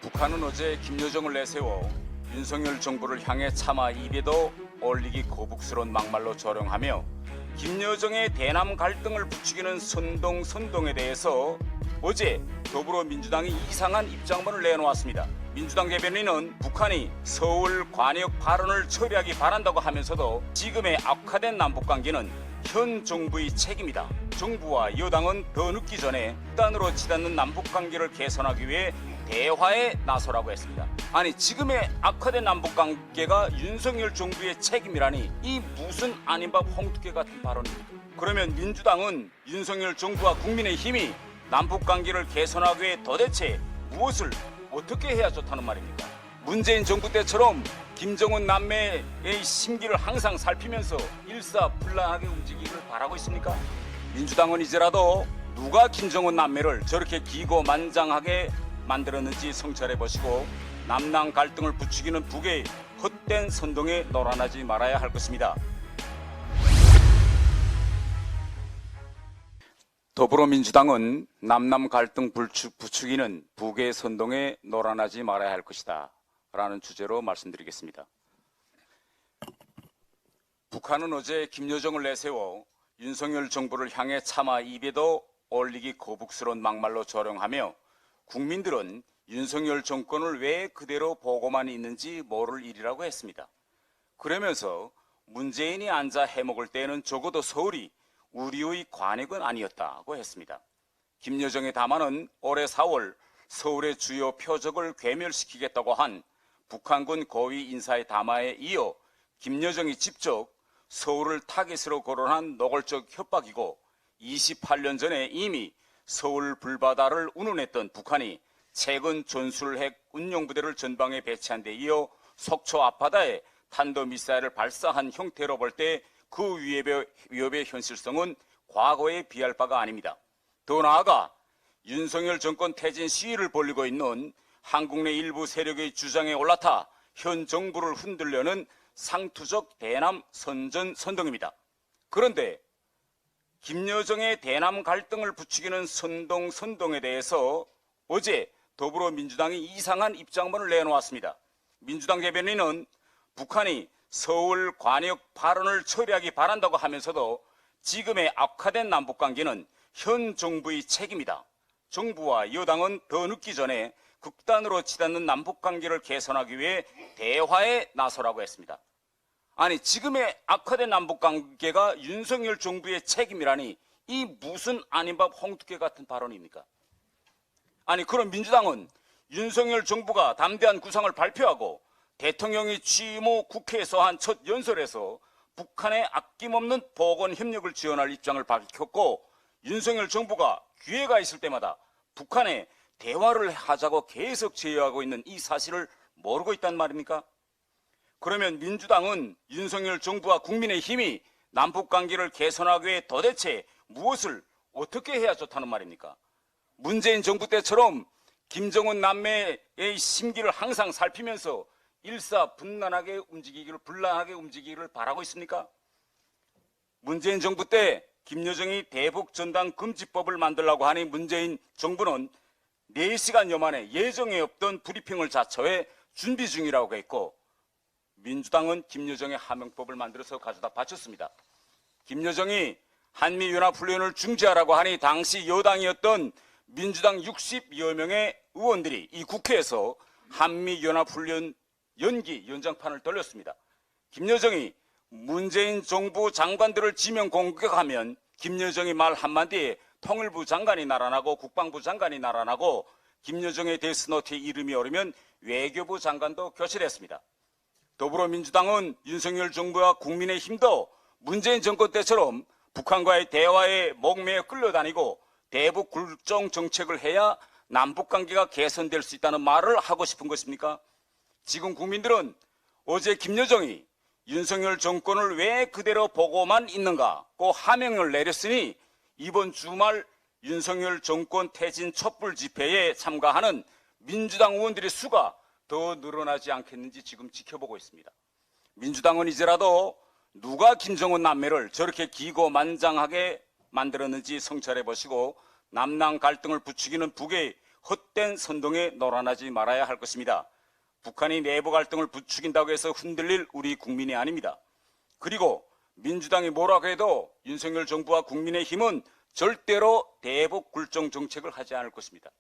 북한은 어제 김여정을 내세워 윤석열 정부를 향해 차마 입에도 올리기 거북스러운 막말로 조롱하며 김여정의 대남 갈등을 부추기는 선동에 대해서 어제 더불어민주당이 이상한 입장문을 내놓았습니다. 민주당 대변인은 북한이 서울 관역 발언을 처리하기 바란다고 하면서도 지금의 악화된 남북관계는 현 정부의 책임이다. 정부와 여당은 더 늦기 전에 극단으로 치닫는 남북관계를 개선하기 위해 대화에 나서라고 했습니다. 아니, 지금의 악화된 남북관계가 윤석열 정부의 책임이라니 이 무슨 아닌 밥 홍두깨 같은 발언입니까? 그러면 민주당은 윤석열 정부와 국민의힘이 남북관계를 개선하기 위해 도대체 무엇을 어떻게 해야 좋다는 말입니까? 문재인 정부 때처럼 김정은 남매의 심기를 항상 살피면서 일사불란하게 움직이기를 바라고 있습니까? 민주당은 이제라도 누가 김정은 남매를 저렇게 기고만장하게 만들었는지 성찰해보시고 남남 갈등을 부추기는 북의 헛된 선동에 놀아나지 말아야 할 것입니다. 더불어민주당은 남남 갈등 부추기는 북의 선동에 놀아나지 말아야 할 것이다 라는 주제로 말씀드리겠습니다. 북한은 어제 김여정을 내세워 윤석열 정부를 향해 차마 입에도 올리기 거북스러운 막말로 조롱하며 국민들은 윤석열 정권을 왜 그대로 보고만 있는지 모를 일이라고 했습니다. 그러면서 문재인이 앉아 해먹을 때는 적어도 서울이 우리의 관역은 아니었다고 했습니다. 김여정의 담화는 올해 4월 서울의 주요 표적을 괴멸시키겠다고 한 북한군 고위 인사의 담화에 이어 김여정이 직접 서울을 타깃으로 거론한 노골적 협박이고 28년 전에 이미 서울 불바다를 운운했던 북한이 최근 전술핵 운용부대를 전방에 배치한 데 이어 속초 앞바다에 탄도미사일을 발사한 형태로 볼 때 그 위협의 현실성은 과거에 비할 바가 아닙니다. 더 나아가 윤석열 정권 퇴진 시위를 벌이고 있는 한국 내 일부 세력의 주장에 올라타 현 정부를 흔들려는 상투적 대남 선동입니다. 그런데 김여정의 대남 갈등을 부추기는 선동에 대해서 어제 더불어민주당이 이상한 입장문을 내놓았습니다. 민주당 대변인은 북한이 서울 관역 발언을 처리하기 바란다고 하면서도 지금의 악화된 남북관계는 현 정부의 책임이다. 정부와 여당은 더 늦기 전에 극단으로 치닫는 남북관계를 개선하기 위해 대화에 나서라고 했습니다. 아니, 지금의 악화된 남북관계가 윤석열 정부의 책임이라니 이 무슨 아닌 밥 홍두깨 같은 발언입니까? 아니, 그럼 민주당은 윤석열 정부가 담대한 구상을 발표하고 대통령이 취임 후 국회에서 한 첫 연설에서 북한의 아낌없는 보건 협력을 지원할 입장을 밝혔고 윤석열 정부가 기회가 있을 때마다 북한에 대화를 하자고 계속 제의하고 있는 이 사실을 모르고 있단 말입니까? 그러면 민주당은 윤석열 정부와 국민의힘이 남북관계를 개선하기 위해 도대체 무엇을 어떻게 해야 좋다는 말입니까? 문재인 정부 때처럼 김정은 남매의 심기를 항상 살피면서 일사불란하게 움직이기를 바라고 있습니까? 문재인 정부 때 김여정이 대북 전단 금지법을 만들라고 하니 문재인 정부는 4시간여 만에 예정에 없던 브리핑을 자처해 준비 중이라고 했고 민주당은 김여정의 하명법을 만들어서 가져다 바쳤습니다. 김여정이 한미연합훈련을 중지하라고 하니 당시 여당이었던 민주당 60여 명의 의원들이 이 국회에서 한미연합훈련 연장판을 돌렸습니다. 김여정이 문재인 정부 장관들을 지명 공격하면 김여정이 말 한마디에 통일부 장관이 날아나고 국방부 장관이 날아나고 김여정의 데스노트에 이름이 오르면 외교부 장관도 교체됐습니다. 더불어민주당은 윤석열 정부와 국민의힘도 문재인 정권 때처럼 북한과의 대화에 목매어 끌려다니고 대북 굴종 정책을 해야 남북관계가 개선될 수 있다는 말을 하고 싶은 것입니까? 지금 국민들은 어제 김여정이 윤석열 정권을 왜 그대로 보고만 있는가고 하명을 내렸으니 이번 주말 윤석열 정권 퇴진 촛불 집회에 참가하는 민주당 의원들의 수가 더 늘어나지 않겠는지 지금 지켜보고 있습니다. 민주당은 이제라도 누가 김정은 남매를 저렇게 기고만장하게 만들었는지 성찰해 보시고 남남 갈등을 부추기는 북의 헛된 선동에 놀아나지 말아야 할 것입니다. 북한이 내부 갈등을 부추긴다고 해서 흔들릴 우리 국민이 아닙니다. 그리고 민주당이 뭐라고 해도 윤석열 정부와 국민의힘은 절대로 대북 굴종 정책을 하지 않을 것입니다.